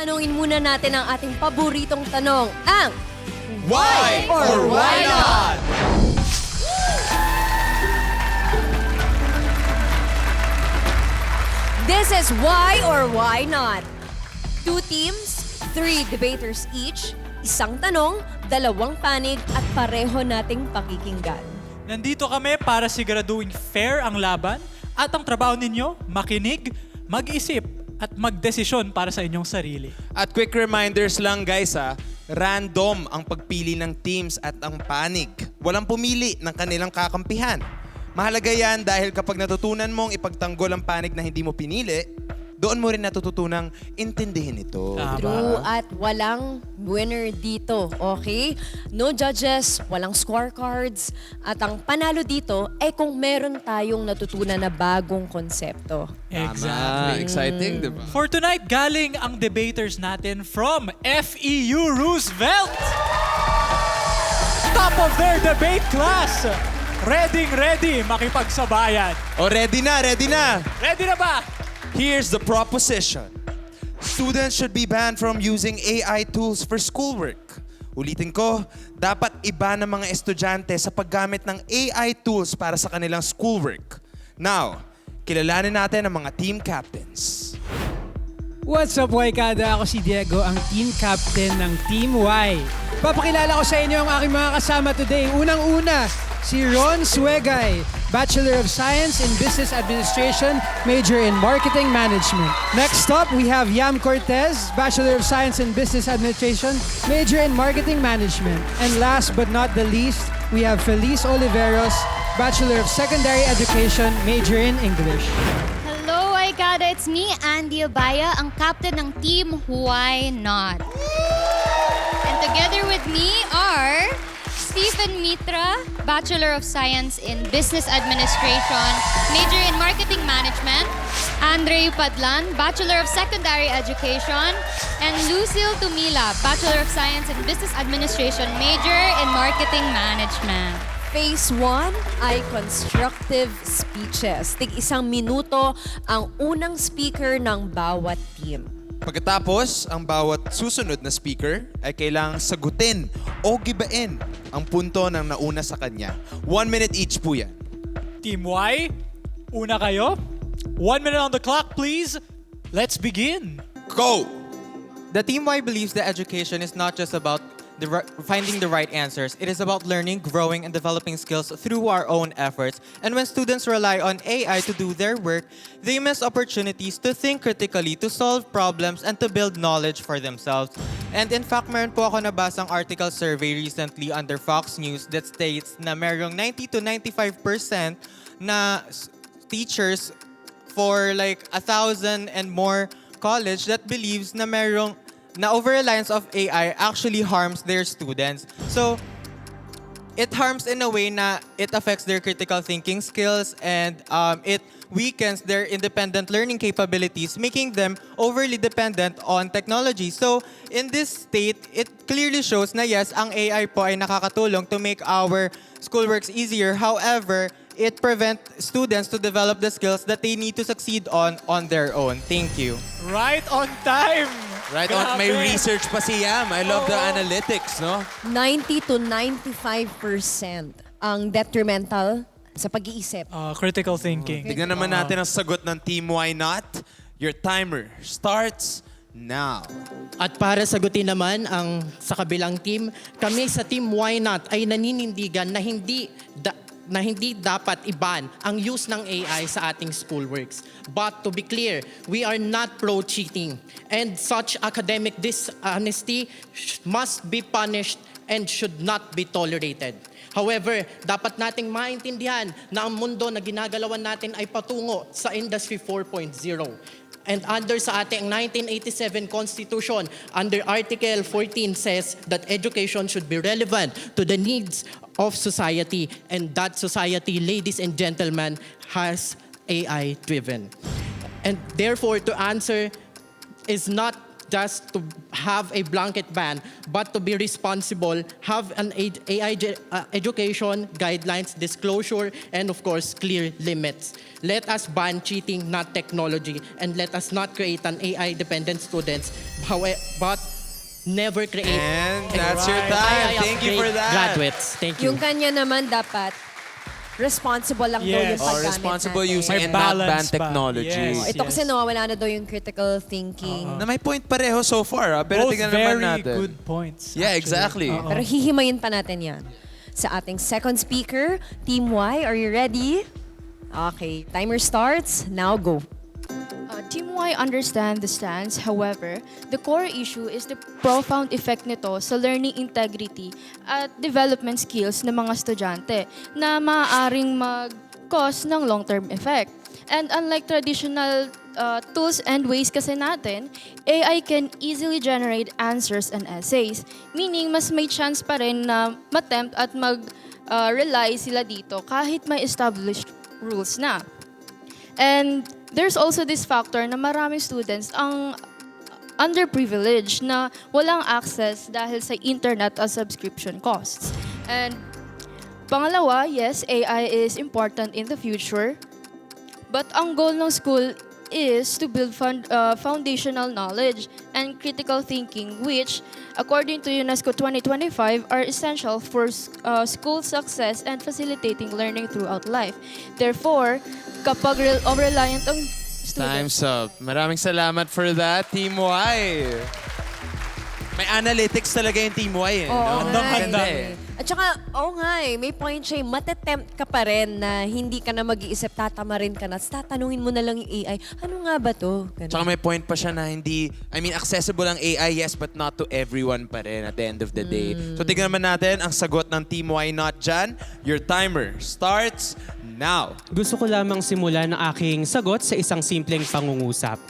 Tanungin muna natin ang ating paboritong tanong, ang Why or why not? This is Why or Why Not. 2 teams, 3 debaters each, isang tanong, 2 panig at pareho nating pakikinggan. Nandito kami para siguraduhin fair ang laban at ang trabaho ninyo, makinig, mag-isip at magdesisyon para sa inyong sarili. At quick reminders lang guys random ang pagpili ng teams at ang panig. Walang pumili ng kanilang kakampihan. Mahalaga yan dahil kapag natutunan mong ipagtanggol ang panig na hindi mo pinili, doon mo rin natututunang intindihin ito. True, at walang winner dito, okay? No judges, walang scorecards, at ang panalo dito ay kung meron tayong natutunan na bagong konsepto. Exactly. Exciting, di ba? For tonight, galing ang debaters natin from FEU Roosevelt. Top of their debate class. Ready makipagsabayan. O ready na, ready na! Ready na ba? Here's the proposition. Students should be banned from using AI tools for schoolwork. Ulitin ko, dapat iba ng mga estudyante sa paggamit ng AI tools para sa kanilang schoolwork. Now, kilalanin natin ang mga team captains. What's up, Waikada? Ako si Diego, ang team captain ng Team Y. Papakilala ko sa inyo ang aking mga kasama today. Unang-una, si Ron Suegay, Bachelor of Science in Business Administration, major in Marketing Management. Next up, we have Yam Cortez, Bachelor of Science in Business Administration, major in Marketing Management. And last but not the least, we have Feliz Oliveros, Bachelor of Secondary Education, major in English. Hello, Aikada. It's me, Andy Abaya, ang captain ng team Why Not. And together with me are Stephen Mitra, Bachelor of Science in Business Administration, major in Marketing Management, Andre Padlan, Bachelor of Secondary Education, and Lucille Tumila, Bachelor of Science in Business Administration, major in Marketing Management. Phase 1 ay constructive speeches. Tig-1 minuto ang unang speaker ng bawat team. Pagkatapos, ang bawat susunod na speaker ay kailangang sagutin o gibain ang punto ng nauna sa kanya. 1 minute each po yan. Team Y, una kayo. 1 minute on the clock, please. Let's begin. Go! The Team Y believes that education is not just about finding the right answers. It is about learning, growing, and developing skills through our own efforts. And when students rely on AI to do their work, they miss opportunities to think critically, to solve problems, and to build knowledge for themselves. And in fact, meron po ako nabasang article survey recently under Fox News that states na merong 90 to 95% na teachers for like 1,000 and more college that believes na merong na over-reliance of AI actually harms their students. So, it harms in a way na it affects their critical thinking skills and it weakens their independent learning capabilities, making them overly dependent on technology. So, in this state, it clearly shows na yes, ang AI po ay nakakatulong to make our schoolworks easier. However, it prevents students to develop the skills that they need to succeed on their own. Thank you. Right on time. Right on, may Grabe. research pa si Yam. I love the Oo. analytics, no? 90 to 95% ang detrimental sa pag-iisip. Critical thinking. Tignan naman natin ang sagot ng Team Why Not. Your timer starts now. At para sagutin naman ang sa kabilang team, kami sa Team Why Not ay naninindigan na hindi dapat iban ang use ng AI sa ating schoolworks. But to be clear, we are not pro-cheating. And such academic dishonesty must be punished and should not be tolerated. However, dapat nating maintindihan na ang mundo na ginagalawan natin ay patungo sa Industry 4.0. And under sa ating 1987 Constitution, under Article 14 says that education should be relevant to the needs of society. And that society, ladies and gentlemen, has AI-driven. And therefore, to answer is not just to have a blanket ban, but to be responsible, have an AI education, guidelines, disclosure, and of course, clear limits. Let us ban cheating, not technology, and let us not create an AI-dependent students, but never create And that's your time. Thank you for that. graduates. Thank you. Yung kanya naman dapat responsible lang daw yung Yes. paggamit Responsible natin. using May and not ban balance ba? technology. Yes. Ito kasi nawawala na daw yung critical thinking. Na may point pareho so far, pero Both tingnan naman very natin. good points. Yeah, exactly. Pero hihimayin pa natin yan. Sa ating second speaker, Team Y, are you ready? Okay, timer starts. Now go. Team Y understand the stance. However, the core issue is the profound effect nito sa learning integrity at development skills ng mga estudyante na maaaring mag-cause ng long-term effect. And unlike traditional tools and ways kasi natin, AI can easily generate answers and essays. Meaning, mas may chance pa rin na matempt at mag-rely sila dito kahit may established rules na. And there's also this factor na maraming students ang underprivileged na walang access dahil sa internet at subscription costs. And pangalawa, yes, AI is important in the future. But ang goal ng school is to build foundational knowledge and critical thinking which, according to UNESCO 2025, are essential for school success and facilitating learning throughout life. Therefore, kapag reliant ang students... Time's up. Maraming salamat for that, Team Y. May analytics talaga yung Team Y. Oo no? nga Ganda eh. At saka, may point siya, matetempt ka pa rin na hindi ka na mag-iisip, tatamarin ka na, tatanungin mo na lang yung AI, ano nga ba to? Ganun. Tsaka may point pa siya na hindi, accessible ang AI, yes, but not to everyone pa rin at the end of the day. So tignan naman natin ang sagot ng Team Y Not dyan. Your timer starts now. Gusto ko lamang simulan ang aking sagot sa isang simpleng pangungusap.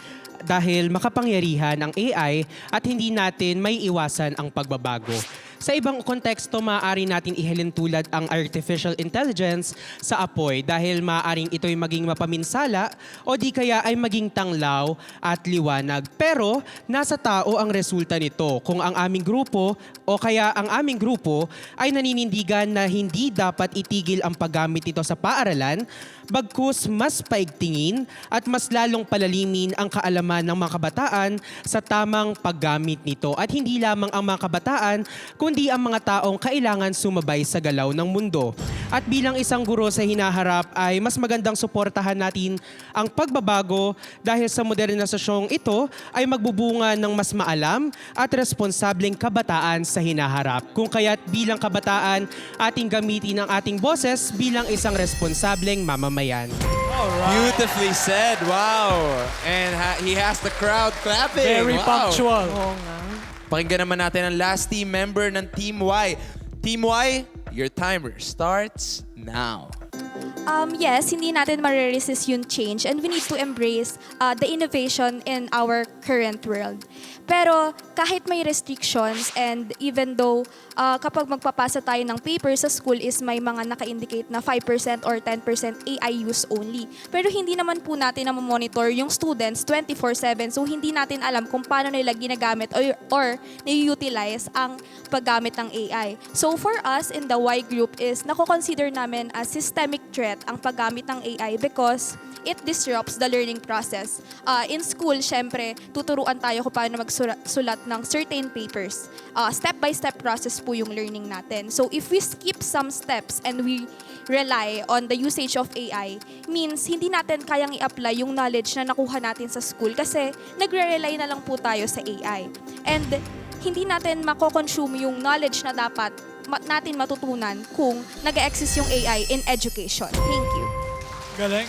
Dahil makapangyarihan ang AI at hindi natin may iwasan ang pagbabago. Sa ibang konteksto, maaari natin ihalin tulad ang artificial intelligence sa apoy dahil maaaring ito'y maging mapaminsala o di kaya ay maging tanglaw at liwanag. Pero nasa tao ang resulta nito kung ang aming grupo o kaya ang aming grupo ay naninindigan na hindi dapat itigil ang paggamit nito sa paaralan, bagkus mas paigtingin at mas lalong palalimin ang kaalaman ng mga kabataan sa tamang paggamit nito. At hindi lamang ang mga kabataan, kundi ang mga taong kailangan sumabay sa galaw ng mundo. At bilang isang guro sa hinaharap ay mas magandang suportahan natin ang pagbabago dahil sa modernisasyong ito ay magbubunga ng mas maalam at responsableng kabataan sa hinaharap. Kung kaya't bilang kabataan, ating gamitin ang ating boses bilang isang responsableng mamamayan. Beautifully said. Wow. And he has the crowd clapping. Very Wow. punctual. Pakinggan naman natin ang last team member ng Team Y. Team Y, your timer starts now. Yes, hindi natin mariresist yung change and we need to embrace the innovation in our current world. Pero kahit may restrictions and even though kapag magpapasa tayo ng paper sa school is may mga naka-indicate na 5% or 10% AI use only. Pero hindi naman po natin na monitor yung students 24/7 so hindi natin alam kung paano nila ginagamit or nai-utilize ang paggamit ng AI. So for us in the Y group is nako-consider namin as systemic threat ang paggamit ng AI because it disrupts the learning process. In school, syempre, tuturuan tayo kung paano magsulat ng certain papers. Step-by-step process po yung learning natin. So if we skip some steps and we rely on the usage of AI, means hindi natin kayang i-apply yung knowledge na nakuha natin sa school kasi nagre-rely na lang po tayo sa AI. And hindi natin mako-consume yung knowledge na dapat natin matutunan kung nag-exist yung AI in education. Thank you. Galing.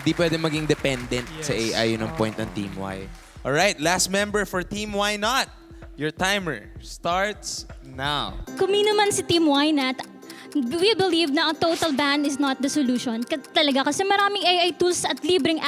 Hindi pwede maging dependent sa AI, yun ang point ng Team Y. Alright, last member for Team Y Not. Your timer starts now. Kami naman si Team Y Not, we believe na a total ban is not the solution. Talaga kasi maraming AI tools at libreng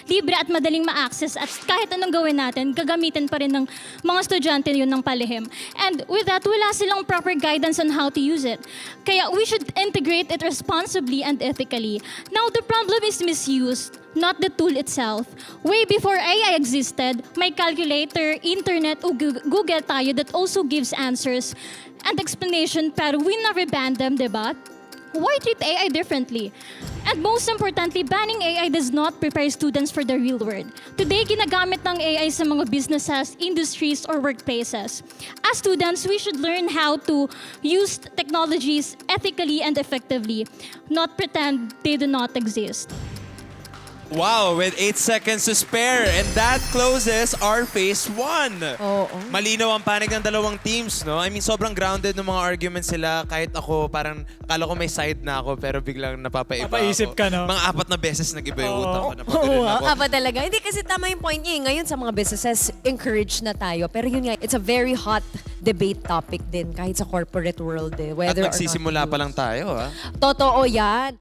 libre at madaling ma-access at kahit anong gawin natin, gagamitin pa rin ng mga estudyante yun ng palihim. And with that, wala silang proper guidance on how to use it. Kaya we should integrate it responsibly and ethically. Now, the problem is misuse, not the tool itself. Way before AI existed, may calculator, internet, o Google tayo that also gives answers and explanation, pero we never banned them, diba? Why treat AI differently? And most importantly, banning AI does not prepare students for the real world. Today, ginagamit ng AI sa mga businesses, industries, or workplaces. As students, we should learn how to use technologies ethically and effectively, not pretend they do not exist. Wow, with 8 seconds to spare. And that closes our phase 1. Oo. Malinaw ang panig ng dalawang teams, no? I mean, sobrang grounded ng mga arguments sila. Kahit ako, parang, akala ko may side na ako, pero biglang napapaiba Papaisip ako. ka, no? Mga 4 na beses nag-iba yung utak ko. Oo, Napagano'n ako. aba talaga. Hindi kasi tama yung point niya. Ngayon sa mga businesses, encourage na tayo. Pero yun nga, it's a very hot debate topic din kahit sa corporate world. At Whether or not nagsisimula pa lang tayo, ha? Totoo yan.